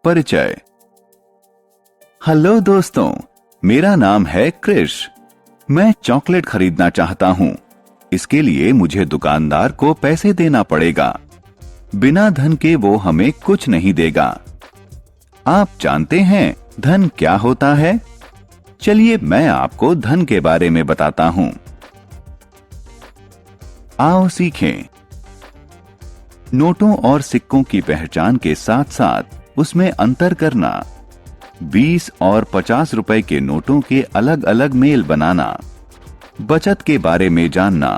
परिचय। हेलो दोस्तों, मेरा नाम है क्रिश। मैं चॉकलेट खरीदना चाहता हूँ। इसके लिए मुझे दुकानदार को पैसे देना पड़ेगा। बिना धन के वो हमें कुछ नहीं देगा। आप जानते हैं धन क्या होता है? चलिए मैं आपको धन के बारे में बताता हूँ। आओ सीखें। नोटों और सिक्कों की पहचान के साथ साथ उसमें अंतर करना, 20 और 50 रुपए के नोटों के अलग अलग मेल बनाना, बचत के बारे में जानना,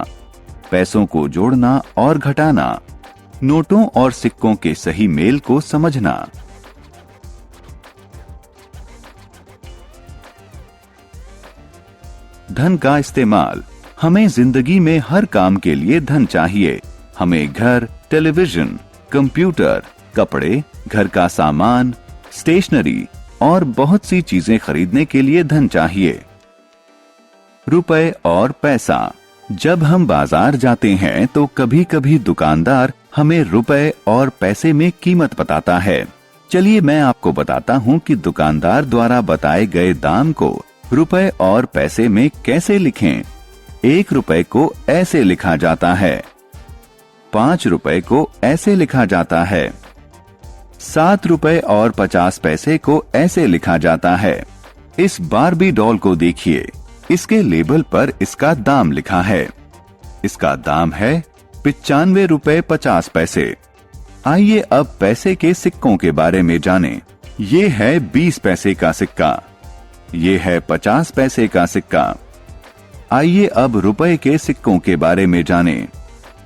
पैसों को जोड़ना और घटाना, नोटों और सिक्कों के सही मेल को समझना। धन का इस्तेमाल। हमें जिंदगी में हर काम के लिए धन चाहिए। हमें घर, टेलीविजन, कंप्यूटर, कपड़े, घर का सामान, स्टेशनरी और बहुत सी चीजें खरीदने के लिए धन चाहिए। रुपए और पैसा। जब हम बाजार जाते हैं तो कभी कभी दुकानदार हमें रुपए और पैसे में कीमत बताता है। चलिए मैं आपको बताता हूँ कि दुकानदार द्वारा बताए गए दाम को रुपए और पैसे में कैसे लिखें। 1 रुपए को ऐसे लिखा जाता है, 5 रुपए को ऐसे लिखा जाता है, 7 रुपए और 50 पैसे को ऐसे लिखा जाता है। इस बारबी डॉल को देखिए, इसके लेबल पर इसका दाम लिखा है। इसका दाम है 95 रुपए 50 पैसे। आइए अब पैसे के सिक्कों के बारे में जानें। ये है 20 पैसे का सिक्का, ये है 50 पैसे का सिक्का। आइए अब रुपए के सिक्कों के बारे में जानें।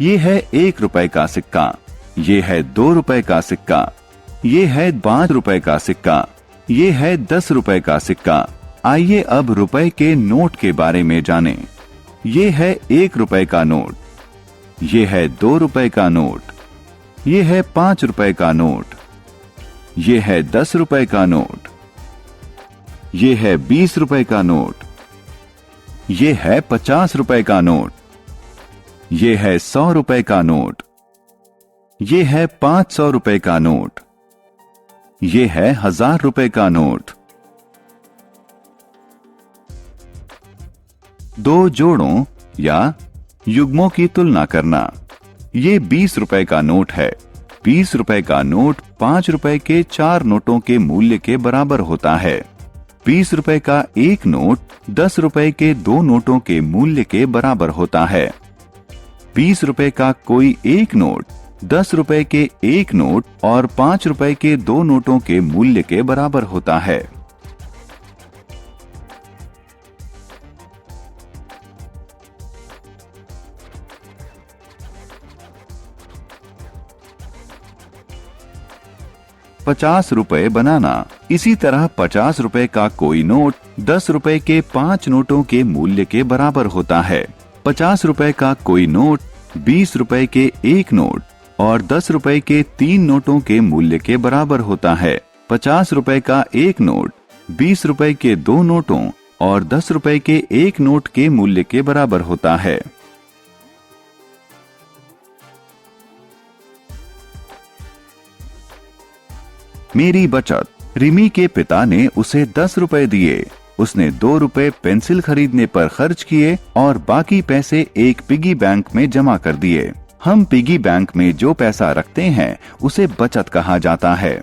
ये है 1 रुपए का सिक्का, ये है 2 रुपए का सिक्का, ये है 5 रुपए का सिक्का, ये है 10 रुपए का सिक्का। आइए अब रुपए के नोट के बारे में जानें। ये है 1 रुपए का नोट, ये है 2 रुपए का नोट, ये है 5 रुपए का नोट, ये है 10 रुपए का नोट, ये है 20 रुपए का नोट, ये है 50 रुपए का नोट, ये है 100 रुपए का नोट, ये है 500 रुपए का नोट, ये है 1000 रुपए का नोट। 2 जोड़ों या युग्मों की तुलना करना। ये 20 रुपए का नोट है। 20 रुपए का नोट 5 रुपए के 4 नोटों के मूल्य के बराबर होता है। 20 रुपए का एक नोट 10 रुपए के 2 नोटों के मूल्य के बराबर होता है। 20 रुपए का कोई एक नोट 10 रुपए के एक नोट और 5 रुपए के 2 नोटों के मूल्य के बराबर होता है। ₹50 बनाना। इसी तरह 50 रुपए का कोई नोट 10 रुपए के 5 नोटों के मूल्य के बराबर होता है। 50 रुपए का कोई नोट 20 रुपए के एक नोट और 10 रुपए के 3 नोटों के मूल्य के बराबर होता है। 50 रुपए का एक नोट 20 रुपए के 2 नोटों और 10 रुपए के एक नोट के मूल्य के बराबर होता है। मेरी बचत। रिमी के पिता ने उसे 10 रुपए दिए। उसने 2 रुपए पेंसिल खरीदने पर खर्च किए और बाकी पैसे एक पिगी बैंक में जमा कर दिए। हम पिगी बैंक में जो पैसा रखते हैं उसे बचत कहा जाता है।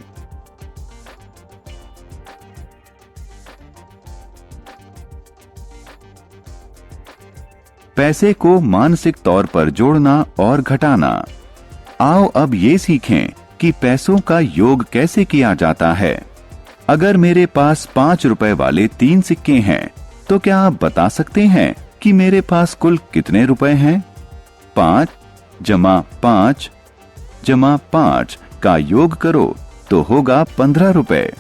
पैसे को मानसिक तौर पर जोड़ना और घटाना। आओ अब ये सीखें कि पैसों का योग कैसे किया जाता है। अगर मेरे पास 5 रुपए वाले 3 सिक्के हैं तो क्या आप बता सकते हैं कि मेरे पास कुल कितने रुपए हैं? 5 जमा 5 जमा 5 का योग करो तो होगा 15 रुपए।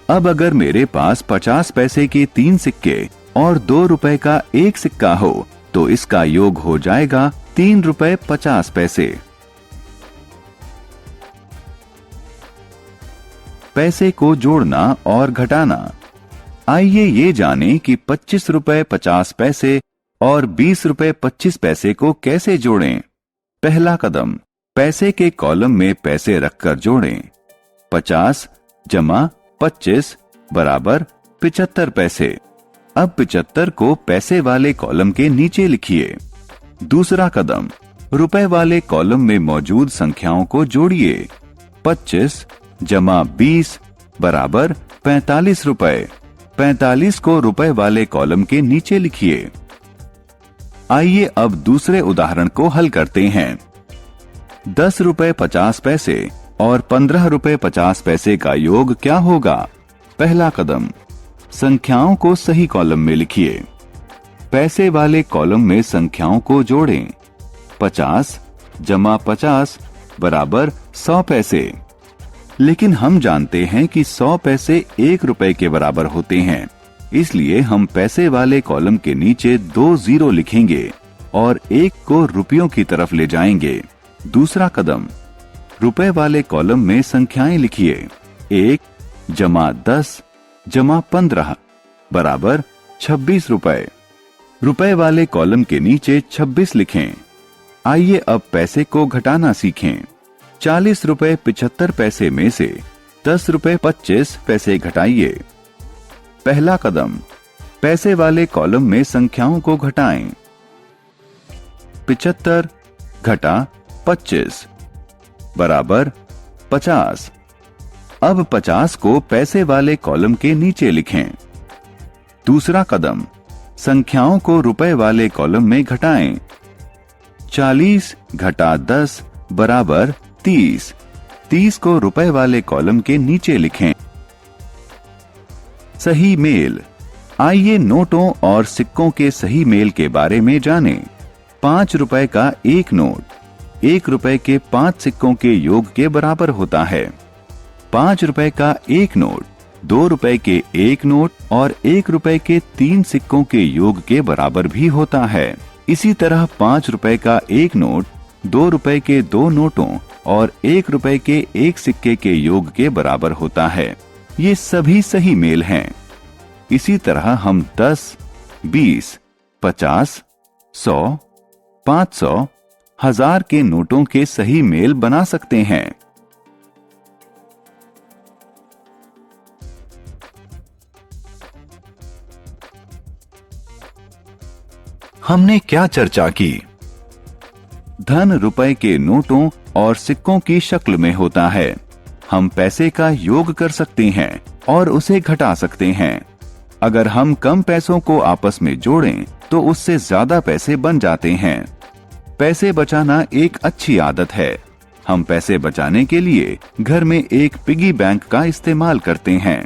अब अगर मेरे पास 50 पैसे के 3 सिक्के और 2 रुपए का एक सिक्का हो तो इसका योग हो जाएगा 3 रुपए 50 पैसे। पैसे को जोड़ना और घटाना। आइए ये जानें कि 25 रुपए 50 पैसे और 20 रुपए 25 पैसे को कैसे जोड़ें। पहला कदम, पैसे के कॉलम में पैसे रखकर जोड़ें। 50 जमा 25 बराबर 75 पैसे। अब 75 को पैसे वाले कॉलम के नीचे लिखिए। दूसरा कदम, रुपए वाले कॉलम में मौजूद संख्याओं को जोड़िए। 25 जमा 20 बराबर 45 रुपए। 45 को रुपए वाले कॉलम के नीचे लिखिए। आइए अब दूसरे उदाहरण को हल करते हैं। 10 रुपए 50 पैसे और 15 रुपए 50 पैसे का योग क्या होगा? पहला कदम, संख्याओं को सही कॉलम में लिखिए। पैसे वाले कॉलम में संख्याओं को जोड़ें। 50 जमा 50 बराबर 100 पैसे। लेकिन हम जानते हैं कि 100 पैसे 1 रुपए के बराबर होते हैं, इसलिए हम पैसे वाले कॉलम के नीचे 2 जीरो लिखेंगे और 1 को रुपयों की तरफ ले जाएंगे। दूसरा कदम, रुपए वाले कॉलम में संख्याएं लिखिए। 1 जमा 10 जमा 15 बराबर 26 रुपए। रुपए वाले कॉलम के नीचे 26 लिखें। आइए अब पैसे को घटाना सीखें। 40 रुपए 75 पैसे में से 10 रुपए 25 पैसे घटाइए। पहला कदम, पैसे वाले कॉलम में संख्याओं को घटाएं। 75 घटा 25 बराबर 50। अब 50 को पैसे वाले कॉलम के नीचे लिखें। दूसरा कदम, संख्याओं को रुपए वाले कॉलम में घटाएं। 40 घटा 10 बराबर 30। 30 को रुपए वाले कॉलम के नीचे लिखें। सही मेल। आइए नोटों और सिक्कों के सही मेल के बारे में जानें। 5 रुपए का एक नोट 1 रुपए के 5 सिक्कों के योग के बराबर होता है। 5 रुपए का एक नोट 2 रुपए के एक नोट और 1 रुपए के 3 सिक्कों के योग के बराबर भी होता है। इसी तरह 5 रुपए का एक नोट 2 रुपए के 2 नोटों और 1 रुपए के 1 सिक्के के योग के बराबर होता है। ये सभी सही मेल हैं। इसी तरह हम 10, 20, 50, 100, 500, 1000 के नोटों के सही मेल बना सकते हैं। हमने क्या चर्चा की? धन रुपए के नोटों और सिक्कों की शक्ल में होता है। हम पैसे का योग कर सकते हैं और उसे घटा सकते हैं। अगर हम कम पैसों को आपस में जोड़ें तो उससे ज्यादा पैसे बन जाते हैं। पैसे बचाना एक अच्छी आदत है। हम पैसे बचाने के लिए घर में एक पिगी बैंक का इस्तेमाल करते हैं।